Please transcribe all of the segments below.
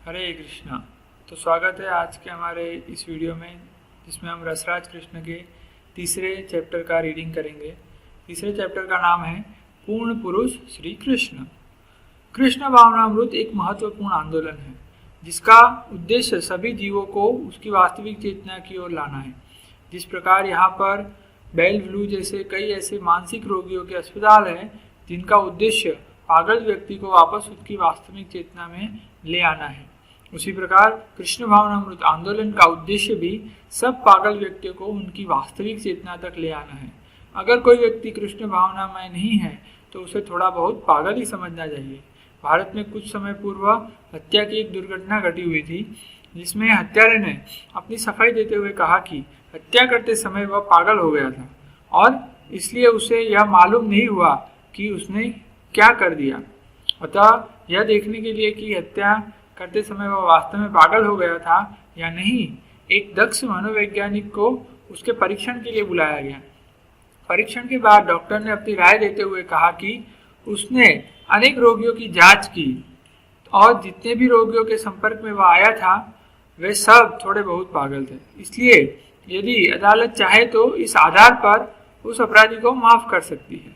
हरे कृष्णा। तो स्वागत है आज के हमारे इस वीडियो में, जिसमें हम रसराज कृष्ण के तीसरे चैप्टर का रीडिंग करेंगे। तीसरे चैप्टर का नाम है पूर्ण पुरुष श्री कृष्ण। कृष्ण भावनामृत एक महत्वपूर्ण आंदोलन है जिसका उद्देश्य सभी जीवों को उसकी वास्तविक चेतना की ओर लाना है। जिस प्रकार यहाँ पर बेल फ्लू जैसे कई ऐसे मानसिक रोगियों के अस्पताल हैं जिनका उद्देश्य पागल व्यक्ति को वापस उसकी वास्तविक चेतना में ले आना है, उसी प्रकार कृष्ण भावनामृत आंदोलन का उद्देश्य भी सब पागल व्यक्तियों को उनकी वास्तविक चेतना तक ले आना है। अगर कोई व्यक्ति कृष्ण भावनामय नहीं है तो उसे थोड़ा बहुत पागल ही समझना चाहिए। भारत में कुछ समय पूर्व हत्या की एक दुर्घटना घटी हुई थी, जिसमें हत्यारे ने अपनी सफाई देते हुए कहा कि हत्या करते समय वह पागल हो गया था और इसलिए उसे यह मालूम नहीं हुआ कि उसने क्या कर दिया। अतः यह देखने के लिए कि हत्या करते समय वह वास्तव में पागल हो गया था या नहीं, एक दक्ष मनोवैज्ञानिक को उसके परीक्षण के लिए बुलाया गया। परीक्षण के बाद डॉक्टर ने अपनी राय देते हुए कहा कि उसने अनेक रोगियों की जांच की और जितने भी रोगियों के संपर्क में वह आया था वे सब थोड़े बहुत पागल थे। इसलिए यदि अदालत चाहे तो इस आधार पर उस अपराधी को माफ कर सकती है।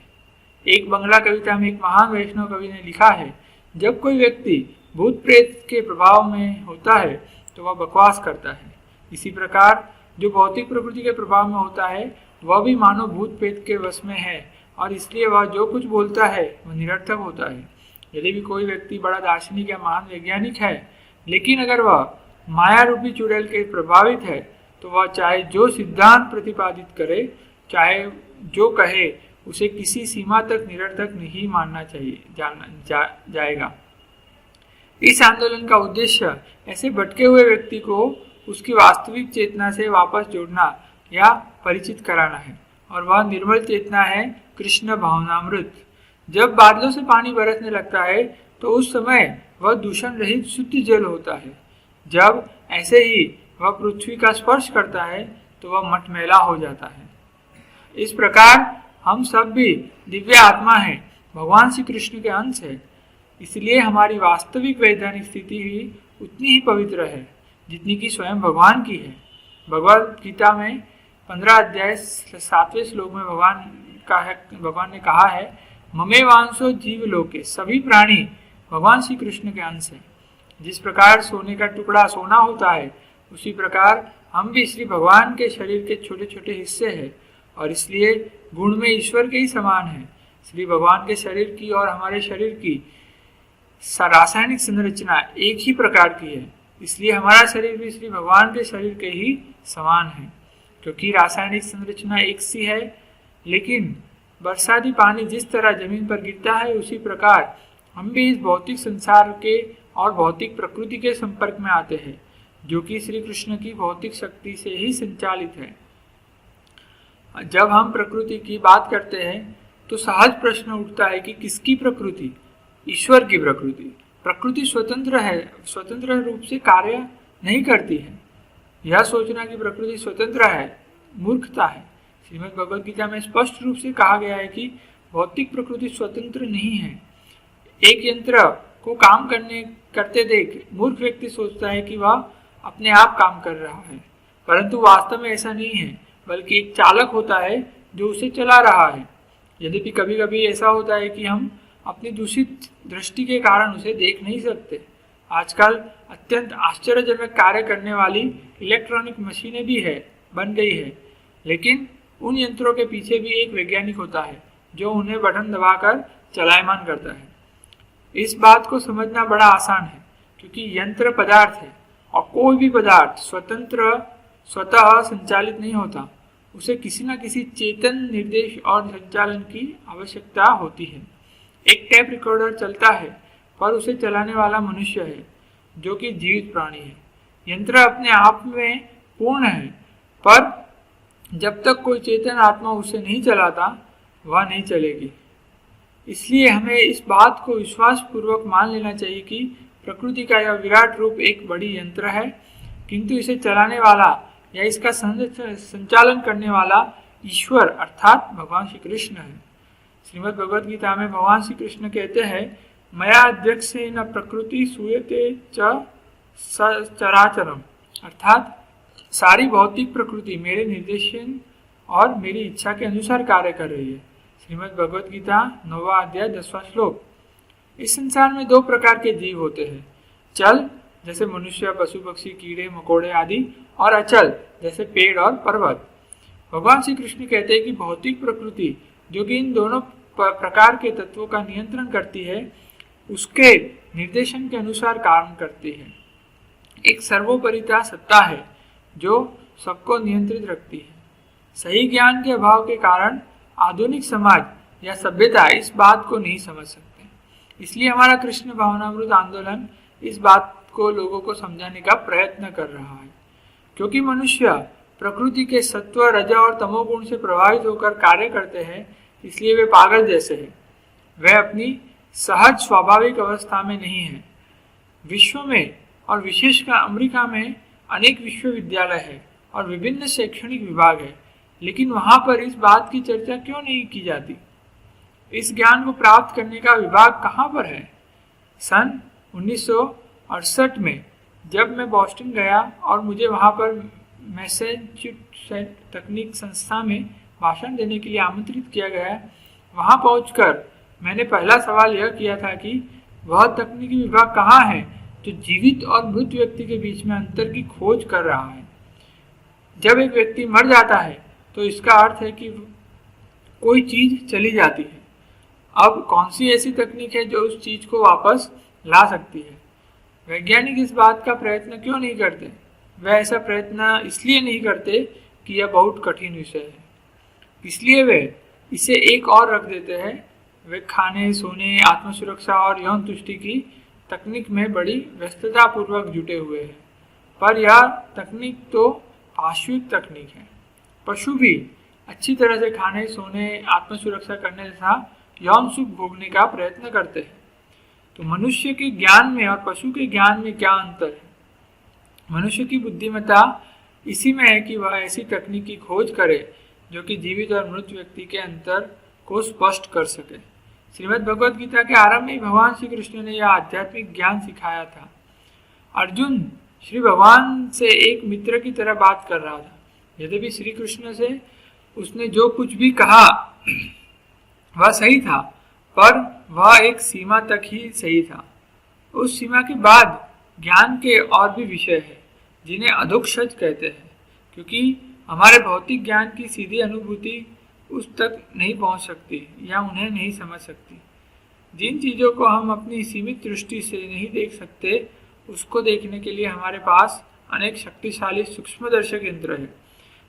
एक बंगला कविता में एक महान वैष्णव कवि ने लिखा है, जब कोई व्यक्ति भूत प्रेत के प्रभाव में होता है तो वह बकवास करता है। इसी प्रकार जो भौतिक प्रकृति के प्रभाव में होता है वह भी मानो भूत प्रेत के वश में है और इसलिए वह जो कुछ बोलता है वह निरर्थक होता है। यदि भी कोई व्यक्ति बड़ा दार्शनिक या महान वैज्ञानिक है, लेकिन अगर वह माया रूपी चुड़ैल के प्रभावित है तो वह चाहे जो सिद्धांत प्रतिपादित करे, चाहे जो कहे, उसे किसी सीमा तक निरर्थक नहीं मानना चाहिए जाएगा। इस आंदोलन का उद्देश्य ऐसे भटके हुए व्यक्ति को उसकी वास्तविक चेतना से वापस जोड़ना या परिचित कराना है, और वह निर्मल चेतना है कृष्ण भावनामृत। जब बादलों से पानी बरसने लगता है तो उस समय वह दूषण रहित शुद्ध जल होता है। जब ऐसे ही वह पृथ्वी का स्पर्श करता है तो वह मटमैला हो जाता है। इस प्रकार हम सब भी दिव्य आत्मा हैं, भगवान श्री कृष्ण के अंश है। इसलिए हमारी वास्तविक वैधानिक स्थिति ही उतनी ही पवित्र है जितनी कि स्वयं भगवान की है। भगवद गीता में 15 अध्याय 7वें श्लोक में भगवान ने कहा है, ममे वांशो जीव लोके, सभी प्राणी भगवान श्री कृष्ण के अंश हैं। जिस प्रकार सोने का टुकड़ा सोना होता है, उसी प्रकार हम भी श्री भगवान के शरीर के छोटे छोटे हिस्से हैं और इसलिए गुण में ईश्वर के ही समान है। श्री भगवान के शरीर की और हमारे शरीर की रासायनिक संरचना एक ही प्रकार की है, इसलिए हमारा शरीर भी श्री भगवान के शरीर के ही समान है। क्योंकि रासायनिक संरचना एक सी है, लेकिन बरसाती पानी जिस तरह जमीन पर गिरता है उसी प्रकार हम भी इस भौतिक संसार के और भौतिक प्रकृति के संपर्क में आते हैं, जो कि श्री कृष्ण की भौतिक शक्ति से ही संचालित है। जब हम प्रकृति की बात करते हैं तो सहज प्रश्न उठता है कि किसकी प्रकृति? ईश्वर की प्रकृति। प्रकृति स्वतंत्र रूप से कार्य नहीं करती है। यह सोचना कि प्रकृति स्वतंत्र है मूर्खता है। श्रीमद् भगवद गीता में स्पष्ट रूप से कहा गया है कि भौतिक प्रकृति स्वतंत्र नहीं है। एक यंत्र को काम करते देख मूर्ख व्यक्ति सोचता है कि वह अपने आप काम कर रहा है, परंतु वास्तव में ऐसा नहीं है, बल्कि एक चालक होता है जो उसे चला रहा है। यद्यपि कभी कभी ऐसा होता है कि हम अपनी दूषित दृष्टि के कारण उसे देख नहीं सकते। आजकल अत्यंत आश्चर्यजनक कार्य करने वाली इलेक्ट्रॉनिक मशीनें भी बन गई है, लेकिन उन यंत्रों के पीछे भी एक वैज्ञानिक होता है जो उन्हें बटन दबाकर चलायमान करता है। इस बात को समझना बड़ा आसान है, क्योंकि यंत्र पदार्थ है और कोई भी पदार्थ स्वतः संचालित नहीं होता। उसे किसी न किसी चेतन निर्देश और संचालन की आवश्यकता होती है। एक टेप रिकॉर्डर चलता है पर उसे चलाने वाला मनुष्य है, जो कि जीवित प्राणी है। यंत्र अपने आप में पूर्ण है, पर जब तक कोई चेतन आत्मा उसे नहीं चलाता वह नहीं चलेगी। इसलिए हमें इस बात को विश्वास पूर्वक मान लेना चाहिए कि प्रकृति का यह विराट रूप एक बड़ी यंत्र है, किंतु इसे चलाने वाला या इसका संचालन करने वाला ईश्वर अर्थात भगवान श्री कृष्ण है। श्रीमद् भगवद गीता में भगवान श्री कृष्ण कहते हैं, मया अध्यक्षेन प्रकृति सूयते च सचराचरम, अर्थात सारी भौतिक प्रकृति मेरे निर्देशन और मेरी इच्छा के अनुसार कार्य कर रही है। श्रीमद् भगवद गीता 9वां अध्याय 10वां श्लोक। इस संसार में दो प्रकार के जीव होते हैं, चल जैसे मनुष्य, पशु पक्षी, कीड़े मकोड़े आदि, और अचल जैसे पेड़ और पर्वत। भगवान श्री कृष्ण कहते हैं कि भौतिक प्रकृति जो कि इन दोनों प्रकार के तत्वों का नियंत्रण करती है, उसके निर्देशन के अनुसार काम करती है। एक सर्वोपरिता सत्ता है जो सबको नियंत्रित रखती है। सही ज्ञान के अभाव के कारण आधुनिक समाज या सभ्यता इस बात को नहीं समझ सकते। इसलिए हमारा कृष्ण भावनामृत आंदोलन इस बात को लोगों को समझाने का प्रयत्न कर रहा है। क्योंकि मनुष्य प्रकृति के सत्व, रज और तमोगुण से प्रभावित होकर कार्य करते हैं, इसलिए वे पागल जैसे हैं। वे अपनी सहज स्वाभाविक अवस्था में नहीं है। विश्व में और विशेषकर अमेरिका में अनेक विश्वविद्यालय है और विभिन्न शैक्षणिक विभाग है, लेकिन वहां पर इस बात की चर्चा क्यों नहीं की जाती? इस ज्ञान को प्राप्त करने का विभाग कहाँ पर है? सन 1968 में जब मैं बॉस्टन गया और मुझे वहां पर मैसेच्यूसेट्स तकनीक संस्था में भाषण देने के लिए आमंत्रित किया गया, वहां पहुंचकर मैंने पहला सवाल यह किया था कि वह तकनीकी विभाग कहाँ है जो जीवित और मृत व्यक्ति के बीच में अंतर की खोज कर रहा है। जब एक व्यक्ति मर जाता है तो इसका अर्थ है कि कोई चीज चली जाती है। अब कौन सी ऐसी तकनीक है जो उस चीज को वापस ला सकती है? वैज्ञानिक इस बात का प्रयत्न क्यों नहीं करते? वे ऐसा प्रयत्न इसलिए नहीं करते कि यह बहुत कठिन विषय है, इसलिए वे इसे एक और रख देते हैं। वे खाने, सोने, आत्मसुरक्षा और यौन तुष्टि की तकनीक में बड़ी व्यस्तता पूर्वक जुटे हुए हैं। पर यह तकनीक तो पाश्विक तकनीक है। पशु भी अच्छी तरह से खाने, सोने, आत्मसुरक्षा करने तथा यौन सुख भोगने का प्रयत्न करते हैं। तो मनुष्य के ज्ञान में और पशु के ज्ञान में क्या अंतर है? मनुष्य की बुद्धिमत्ता इसी में है कि वह ऐसी तकनीक की खोज करे जो कि जीवित और मृत व्यक्ति के अंतर को स्पष्ट कर सके। श्रीमद् भगवद गीता के आरंभ में भगवान श्री कृष्ण ने यह आध्यात्मिक ज्ञान सिखाया था। अर्जुन श्री भगवान से एक मित्र की तरह बात कर रहा था। यद्यपि श्री कृष्ण से उसने जो कुछ भी कहा वह सही था, पर वह एक सीमा तक ही सही था। उस सीमा के बाद ज्ञान के और भी विषय है जिन्हें अधोक्षज कहते हैं, क्योंकि हमारे भौतिक ज्ञान की सीधी अनुभूति उस तक नहीं पहुंच सकती या उन्हें नहीं समझ सकती। जिन चीज़ों को हम अपनी सीमित दृष्टि से नहीं देख सकते, उसको देखने के लिए हमारे पास अनेक शक्तिशाली सूक्ष्मदर्शक यंत्र है।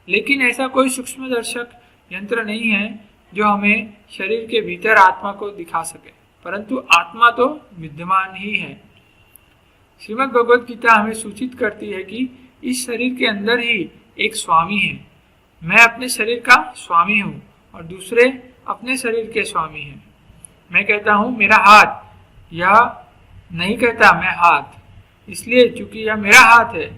लेकिन ऐसा कोई सूक्ष्मदर्शक यंत्र नहीं है जो हमें शरीर के भीतर आत्मा को दिखा सके, परंतु आत्मा तो विद्यमान ही है। श्रीमद् भगवद गीता हमें सूचित करती है कि इस शरीर के अंदर ही एक स्वामी है। मैं अपने शरीर का स्वामी हूँ और दूसरे अपने शरीर के स्वामी हैं। मैं कहता हूँ मेरा हाथ, यह नहीं कहता मैं हाथ, इसलिए चूंकि यह मेरा हाथ है,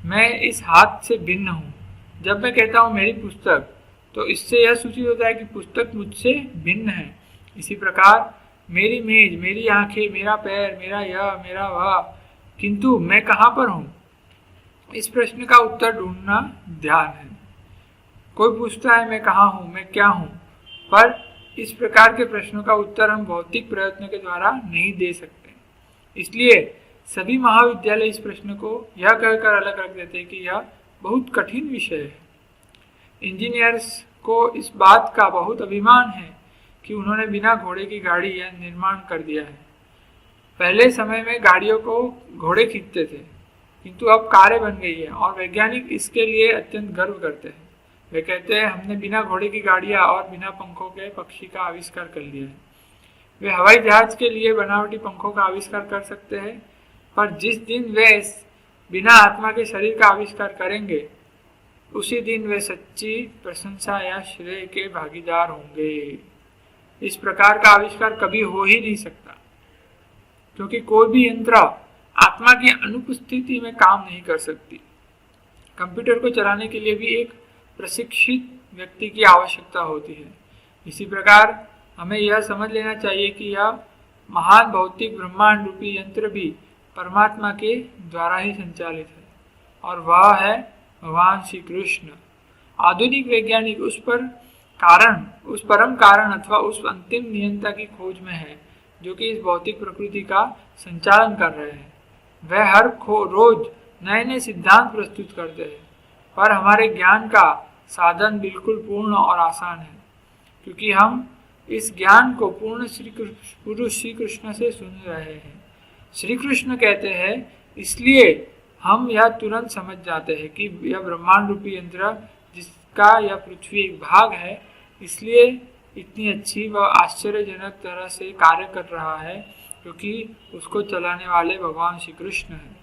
मैं इस हाथ से भिन्न हूँ। जब मैं कहता हूँ मेरी पुस्तक, तो इससे यह सूचित होता है कि पुस्तक मुझसे भिन्न है। इसी प्रकार मेरी मेज, मेरी आंखें, मेरा पैर, मेरा यह, मेरा वह, किंतु मैं कहाँ पर हूँ? इस प्रश्न का उत्तर ढूंढना ध्यान है। कोई पूछता है मैं कहाँ हूँ, मैं क्या हूँ, पर इस प्रकार के प्रश्नों का उत्तर हम भौतिक प्रयत्नों के द्वारा नहीं दे सकते। इसलिए सभी महाविद्यालय इस प्रश्न को यह कहकर अलग रख देते हैं कि यह बहुत कठिन विषय है। इंजीनियर्स को इस बात का बहुत अभिमान है कि उन्होंने बिना घोड़े की गाड़ी या निर्माण कर दिया है। पहले समय में गाड़ियों को घोड़े खींचते थे, किंतु अब कारें बन गई है और वैज्ञानिक इसके लिए अत्यंत गर्व करते हैं। वे कहते हैं हमने बिना घोड़े की गाड़ियाँ और बिना पंखों के पक्षी का आविष्कार कर लिया है। वे हवाई जहाज के लिए बनावटी पंखों का आविष्कार कर सकते हैं, पर जिस दिन वे बिना आत्मा के शरीर का आविष्कार करेंगे, उसी दिन वे सच्ची प्रशंसा या श्रेय के भागीदार होंगे। इस प्रकार का आविष्कार कभी हो ही नहीं सकता, क्योंकि कोई भी यंत्र आत्मा की अनुपस्थिति में काम नहीं कर सकती। कंप्यूटर को चलाने के लिए भी एक प्रशिक्षित व्यक्ति की आवश्यकता होती है। इसी प्रकार हमें यह समझ लेना चाहिए कि यह महान भौतिक ब्रह्मांड रूपी यंत्र भी परमात्मा के द्वारा ही संचालित है और वह है भगवान श्री कृष्ण। आधुनिक वैज्ञानिक उस परम कारण अथवा उस अंतिम नियंता की खोज में है जो कि इस भौतिक प्रकृति का संचालन कर रहे हैं। वह हर रोज नए नए सिद्धांत प्रस्तुत करते हैं, पर हमारे ज्ञान का साधन बिल्कुल पूर्ण और आसान है, क्योंकि हम इस ज्ञान को पूर्ण पुरुष श्री कृष्ण से सुन रहे हैं। श्री कृष्ण कहते हैं, इसलिए हम यह तुरंत समझ जाते हैं कि यह ब्रह्मांड रूपी यंत्र जिसका यह पृथ्वी एक भाग है, इसलिए इतनी अच्छी व आश्चर्यजनक तरह से कार्य कर रहा है, क्योंकि उसको चलाने वाले भगवान श्री कृष्ण हैं।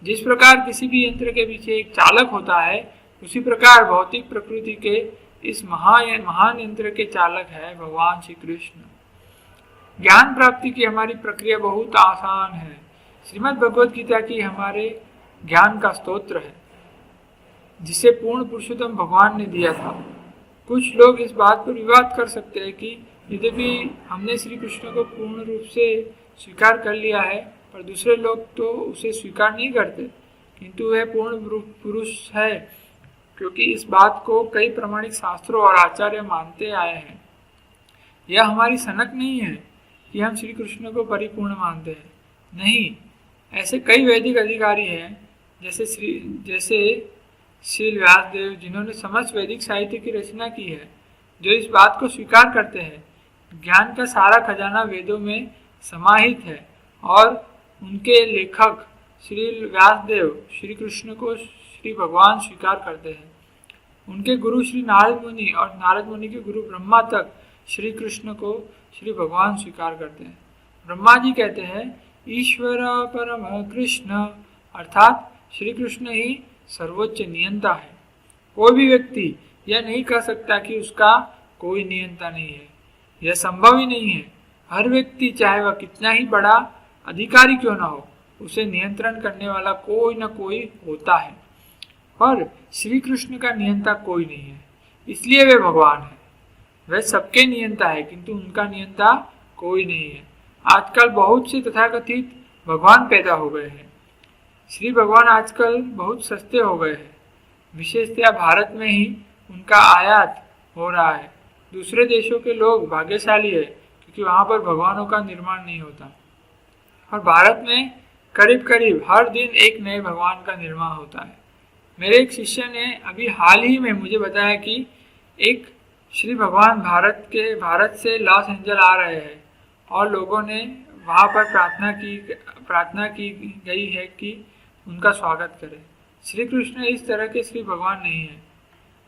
जिस प्रकार किसी भी यंत्र के पीछे एक चालक होता है, उसी प्रकार भौतिक प्रकृति के इस महान यंत्र के चालक है भगवान श्री कृष्ण। ज्ञान प्राप्ति की हमारी प्रक्रिया बहुत आसान है। श्रीमद् भगवद गीता की हमारे ज्ञान का स्तोत्र है, जिसे पूर्ण पुरुषोत्तम भगवान ने दिया था। कुछ लोग इस बात पर विवाद कर सकते हैं कि यद्यपि हमने श्री कृष्ण को पूर्ण रूप से स्वीकार कर लिया है, पर दूसरे लोग तो उसे स्वीकार नहीं करते, किंतु वह पूर्ण पुरुष है, क्योंकि इस बात को कई प्रामाणिक शास्त्रों और आचार्य मानते आए हैं। यह हमारी सनक नहीं है कि हम श्री कृष्ण को परिपूर्ण मानते हैं। नहीं, ऐसे कई वैदिक अधिकारी हैं, जैसे श्री व्यासदेव, जिन्होंने समस्त वैदिक साहित्य की रचना की है, जो इस बात को स्वीकार करते हैं ज्ञान का सारा खजाना वेदों में समाहित है, और उनके लेखक श्री व्यासदेव श्री कृष्ण को श्री भगवान स्वीकार करते हैं। उनके गुरु श्री नारद मुनि और नारद मुनि के गुरु ब्रह्मा तक श्री कृष्ण को श्री भगवान स्वीकार करते हैं। ब्रह्मा जी कहते हैं, ईश्वर परम कृष्ण, अर्थात श्री कृष्ण ही सर्वोच्च नियंता है। कोई भी व्यक्ति यह नहीं कह सकता कि उसका कोई नियंता नहीं है। यह संभव ही नहीं है। हर व्यक्ति, चाहे वह कितना ही बड़ा अधिकारी क्यों ना हो, उसे नियंत्रण करने वाला कोई न कोई होता है, पर श्री कृष्ण का नियंता कोई नहीं है, इसलिए वे भगवान है। वह सबके नियंता है, किंतु उनका नियंता कोई नहीं है। आजकल बहुत से तथाकथित भगवान पैदा हो गए हैं। श्री भगवान आजकल बहुत सस्ते हो गए हैं। विशेषतया भारत में ही उनका आयात हो रहा है। दूसरे देशों के लोग भाग्यशाली है, क्योंकि वहाँ पर भगवानों का निर्माण नहीं होता, और भारत में करीब करीब हर दिन एक नए भगवान का निर्माण होता है। मेरे एक शिष्य ने अभी हाल ही में मुझे बताया कि एक श्री भगवान भारत से लॉस एंजल आ रहे हैं, और लोगों ने वहाँ पर प्रार्थना की गई है कि उनका स्वागत करें। श्री कृष्ण इस तरह के श्री भगवान नहीं है।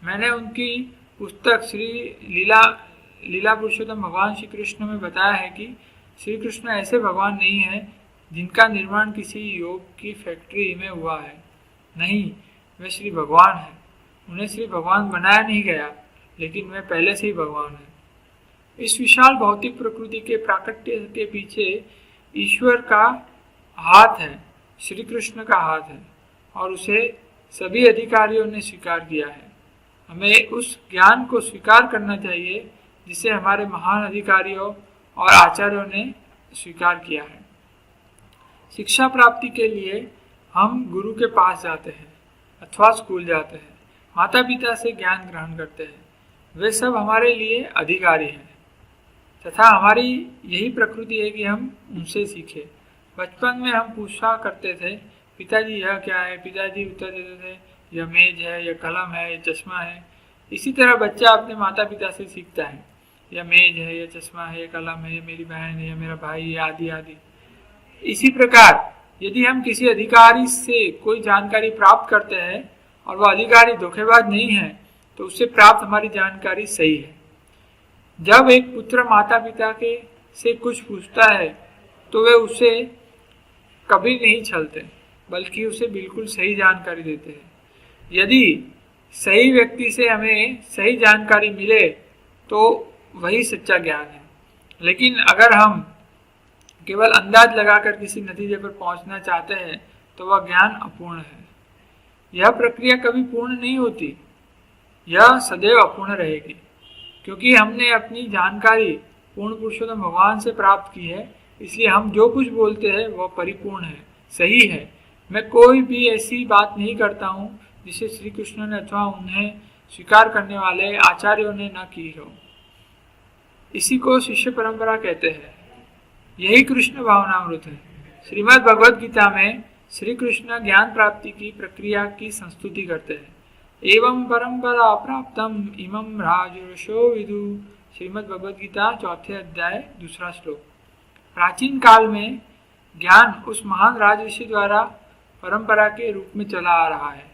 मैंने उनकी पुस्तक श्री लीला पुरुषोत्तम भगवान श्री कृष्ण में बताया है कि श्री कृष्ण ऐसे भगवान नहीं है जिनका निर्माण किसी योग की फैक्ट्री में हुआ है। नहीं, वे श्री भगवान हैं। उन्हें श्री भगवान बनाया नहीं गया, लेकिन वे पहले से ही भगवान हैं। इस विशाल भौतिक प्रकृति के प्राकट्य के पीछे ईश्वर का हाथ है, श्री कृष्ण का हाथ है, और उसे सभी अधिकारियों ने स्वीकार किया है। हमें उस ज्ञान को स्वीकार करना चाहिए जिसे हमारे महान अधिकारियों और आचार्यों ने स्वीकार किया है। शिक्षा प्राप्ति के लिए हम गुरु के पास जाते हैं अथवा स्कूल जाते हैं, माता पिता से ज्ञान ग्रहण करते हैं। वे सब हमारे लिए अधिकारी हैं, तथा हमारी यही प्रकृति है कि हम उनसे सीखें। बचपन में हम पूछा करते थे, पिताजी यह क्या है? पिताजी उत्तर देते थे, यह मेज है, यह कलम है, यह चश्मा है। इसी तरह बच्चा अपने माता पिता से सीखता है, यह मेज है, यह चश्मा है, यह कलम है, यह मेरी बहन है, यह मेरा भाई है, आदि आदि। इसी प्रकार यदि हम किसी अधिकारी से कोई जानकारी प्राप्त करते हैं और वह अधिकारी धोखेबाज नहीं है, तो उससे प्राप्त हमारी जानकारी सही है। जब एक पुत्र माता पिता से कुछ पूछता है, तो वे उसे कभी नहीं छलते, बल्कि उसे बिल्कुल सही जानकारी देते हैं। यदि सही व्यक्ति से हमें सही जानकारी मिले, तो वही सच्चा ज्ञान है। लेकिन अगर हम केवल अंदाज लगाकर किसी नतीजे पर पहुंचना चाहते हैं, तो वह ज्ञान अपूर्ण है। यह प्रक्रिया कभी पूर्ण नहीं होती, यह सदैव अपूर्ण रहेगी, क्योंकि हमने अपनी जानकारी पूर्ण पुरुषोत्तम भगवान से प्राप्त की है। इसलिए हम जो कुछ बोलते हैं वह परिपूर्ण है, सही है, मैं कोई भी ऐसी बात नहीं करता हूँ जिसे श्री कृष्ण ने अथवा उन्हें स्वीकार करने वाले आचार्यों ने न की हो। इसी को शिष्य परंपरा कहते हैं। यही कृष्ण भावनामृत है। श्रीमद् भगवद गीता में श्री कृष्ण ज्ञान प्राप्ति की प्रक्रिया की संस्तुति करते हैं। एवं परंपरा प्राप्तम इमं राजर्षो विदु। श्रीमद् भगवद गीता 4 अध्याय 2 श्लोक। प्राचीन काल में ज्ञान उस महान राजर्षि द्वारा परंपरा के रूप में चला आ रहा है,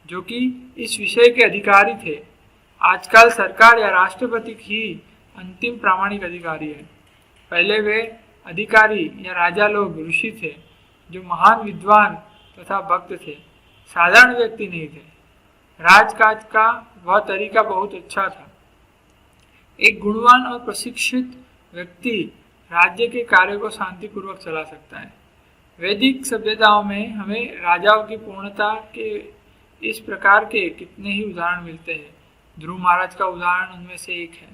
जो कि इस विषय के अधिकारी थे। आजकल सरकार या राष्ट्रपति ही अंतिम प्रामाणिक अधिकारी है। पहले वे अधिकारी या राजा लोग ऋषि थे, जो महान विद्वान तथा भक्त थे, साधारण व्यक्ति नहीं थे। राजकाज का वह तरीका बहुत अच्छा था। एक गुणवान और प्रशिक्षित व्यक्ति राज्य के कार्य को शांतिपूर्वक चला सकता है। वैदिक सभ्यताओं में हमें राजाओं की पूर्णता के इस प्रकार के कितने ही उदाहरण मिलते हैं। ध्रुव महाराज का उदाहरण उनमें से एक है।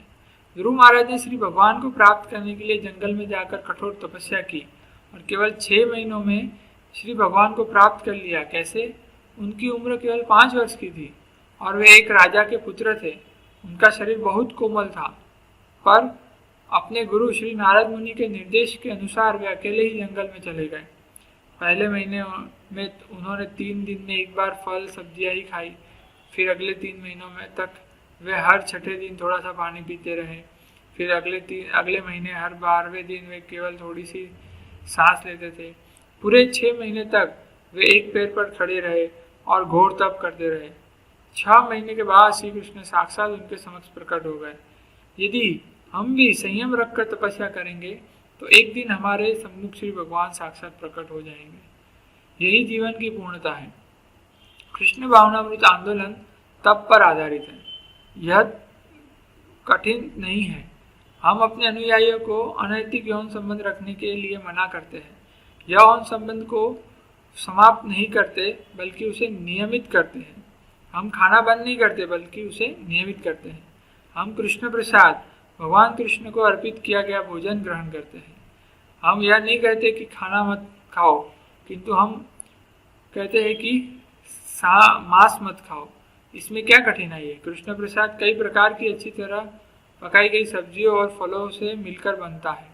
ध्रुव महाराज ने श्री भगवान को प्राप्त करने के लिए जंगल में जाकर कठोर तपस्या की और केवल 6 महीनों में श्री भगवान को प्राप्त कर लिया। कैसे? उनकी उम्र केवल 5 वर्ष की थी और वे एक राजा के पुत्र थे। उनका शरीर बहुत कोमल था, पर अपने गुरु श्री नारद मुनि के निर्देश के अनुसार वे अकेले ही जंगल में चले गए। पहले महीने में उन्होंने 3 दिन में एक बार फल सब्जियां ही खाई। फिर अगले 3 महीनों में तक वे हर छठे दिन थोड़ा सा पानी पीते रहे। फिर अगले महीने हर 12वें दिन वे केवल थोड़ी सी सांस लेते थे। पूरे 6 महीने तक वे एक पैर पर खड़े रहे और घोर तप करते रहे। 6 महीने के बाद श्री कृष्ण साक्षात उनके समक्ष प्रकट हो गए। यदि हम भी संयम रखकर तपस्या करेंगे तो एक दिन हमारे सम्मुख श्री भगवान साक्षात प्रकट हो जाएंगे। यही जीवन की पूर्णता है। कृष्ण भावनामृत आंदोलन तप पर आधारित है। यह कठिन नहीं है। हम अपने अनुयायियों को अनैतिक यौन संबंध रखने के लिए मना करते हैं। यह यौन संबंध को समाप्त नहीं करते बल्कि उसे नियमित करते हैं। हम खाना बंद नहीं करते बल्कि उसे नियमित करते हैं। हम कृष्ण प्रसाद भगवान कृष्ण को अर्पित किया गया भोजन ग्रहण करते हैं। हम यह नहीं कहते कि खाना मत खाओ, किंतु हम कहते हैं कि मांस मत खाओ। इसमें क्या कठिनाई है? कृष्ण प्रसाद कई प्रकार की अच्छी तरह पकाई गई सब्जियों और फलों से मिलकर बनता है,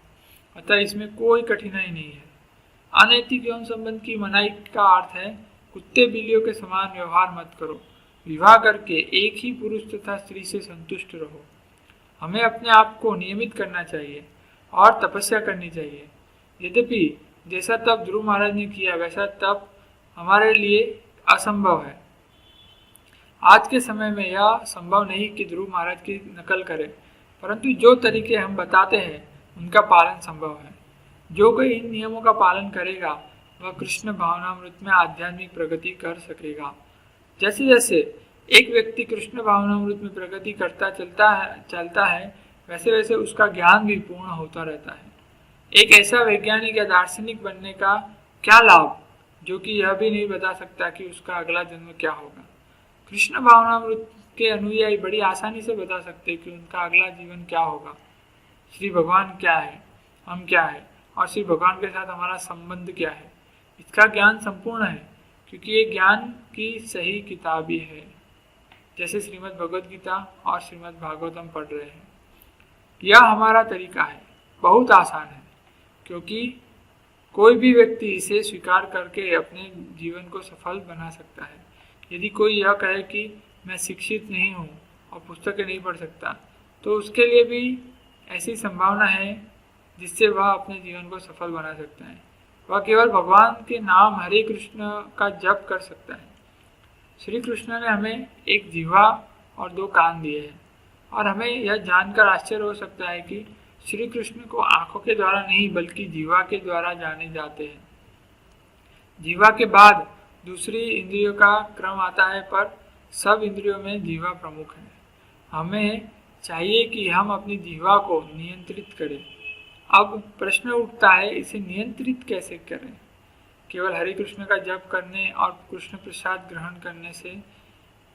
अतः इसमें कोई कठिनाई नहीं है। अनैतिक यौन संबंध की मनाही का अर्थ है कुत्ते बिल्लियों के समान व्यवहार मत करो। विवाह करके एक ही पुरुष तथा स्त्री से संतुष्ट रहो। हमें अपने आप को नियमित करना चाहिए और तपस्या करनी चाहिए। यद्यपि जैसा तप ध्रुव महाराज ने किया वैसा तप हमारे लिए असंभव है। आज के समय में यह संभव नहीं कि ध्रुव महाराज की नकल करें, परंतु जो तरीके हम बताते हैं उनका पालन संभव है। जो कोई इन नियमों का पालन करेगा वह कृष्ण भावनामृत में आध्यात्मिक प्रगति कर सकेगा। जैसे जैसे एक व्यक्ति कृष्ण भावनामृत में प्रगति करता चलता है वैसे वैसे उसका ज्ञान भी पूर्ण होता रहता है। एक ऐसा वैज्ञानिक या दार्शनिक बनने का क्या लाभ जो कि यह भी नहीं बता सकता कि उसका अगला जन्म क्या होगा। कृष्ण भावनामृत के अनुयायी बड़ी आसानी से बता सकते हैं कि उनका अगला जीवन क्या होगा, श्री भगवान क्या है, हम क्या है और श्री भगवान के साथ हमारा संबंध क्या है। इसका ज्ञान संपूर्ण है क्योंकि ये ज्ञान की सही किताब ही है। जैसे श्रीमद् भगवद गीता और श्रीमद् भागवतम पढ़ रहे हैं। यह हमारा तरीका है, बहुत आसान है, क्योंकि कोई भी व्यक्ति इसे स्वीकार करके अपने जीवन को सफल बना सकता है। यदि कोई यह कहे कि मैं शिक्षित नहीं हूँ और पुस्तकें नहीं पढ़ सकता, तो उसके लिए भी ऐसी संभावना है जिससे वह अपने जीवन को सफल बना सकता है। वह केवल भगवान के नाम हरे कृष्ण का जप कर सकता है। श्री कृष्ण ने हमें एक जिह्वा और 2 कान दिए हैं और हमें यह जानकर आश्चर्य हो सकता है कि श्री कृष्ण को आंखों के द्वारा नहीं बल्कि जिह्वा के द्वारा जाने जाते हैं। जिह्वा के बाद दूसरी इंद्रियों का क्रम आता है, पर सब इंद्रियों में जिह्वा प्रमुख है। हमें चाहिए कि हम अपनी जिह्वा को नियंत्रित करें। अब प्रश्न उठता है, इसे नियंत्रित कैसे करें? केवल हरे कृष्ण का जप करने और कृष्ण प्रसाद ग्रहण करने से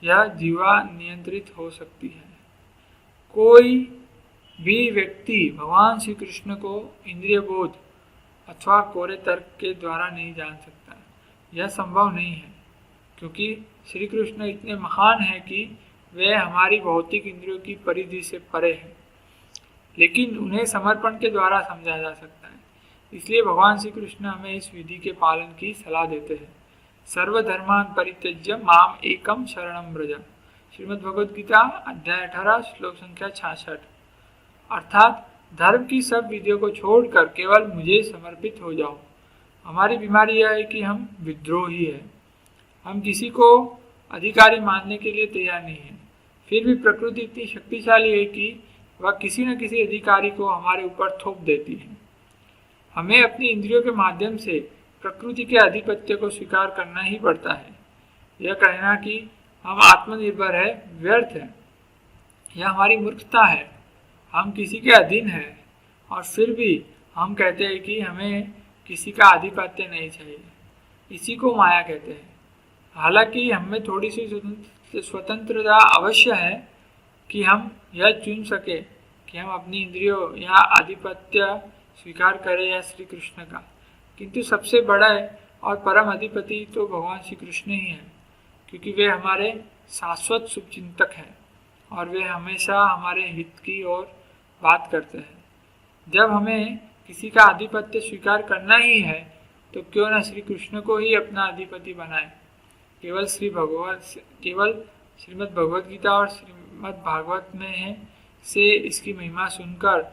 यह जिह्वा नियंत्रित हो सकती है। कोई भी व्यक्ति भगवान श्री कृष्ण को इंद्रिय बोध अथवा कोरे तर्क के द्वारा नहीं जान सकता। यह संभव नहीं है, क्योंकि श्री कृष्ण इतने महान हैं कि वे हमारी भौतिक इंद्रियों की परिधि से परे हैं, लेकिन उन्हें समर्पण के द्वारा समझा जा सकता है। इसलिए भगवान श्री कृष्ण हमें इस विधि के पालन की सलाह देते हैं। सर्वधर्मान परित्यज्य माम एकम शरणम व्रज, श्रीमद् भगवद गीता अध्याय 18 श्लोक संख्या 66। अर्थात धर्म की सब विधियों को छोड़कर केवल मुझे समर्पित हो जाओ। हमारी बीमारी यह है कि हम विद्रोही हैं। हम किसी को अधिकारी मानने के लिए तैयार नहीं है। फिर भी प्रकृति इतनी शक्तिशाली है कि वह किसी न किसी अधिकारी को हमारे ऊपर थोप देती है। हमें अपनी इंद्रियों के माध्यम से प्रकृति के आधिपत्य को स्वीकार करना ही पड़ता है। यह कहना कि हम आत्मनिर्भर है व्यर्थ है। यह हमारी मूर्खता है। हम किसी के अधीन हैं और फिर भी हम कहते हैं कि हमें किसी का आधिपत्य नहीं चाहिए। इसी को माया कहते हैं। हालांकि हमें थोड़ी सी स्वतंत्रता अवश्य है कि हम यह चुन सके कि हम अपनी इंद्रियों या आधिपत्य स्वीकार करें या श्री कृष्ण का, किंतु सबसे बड़ा और परम अधिपति तो भगवान श्री कृष्ण ही हैं, क्योंकि वे हमारे शाश्वत शुभचिंतक हैं और वे हमेशा हमारे हित की ओर बात करते हैं। जब हमें किसी का आधिपत्य स्वीकार करना ही है तो क्यों न श्री कृष्ण को ही अपना अधिपति बनाए। केवल श्रीमद् भगवद गीता और श्रीमद् भागवत में है से इसकी महिमा सुनकर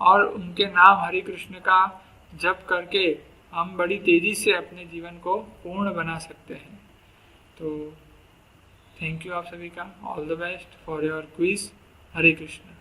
और उनके नाम हरे कृष्ण का जप करके हम बड़ी तेजी से अपने जीवन को पूर्ण बना सकते हैं। तो थैंक यू आप सभी का। All the best for your quiz. Hare Krishna.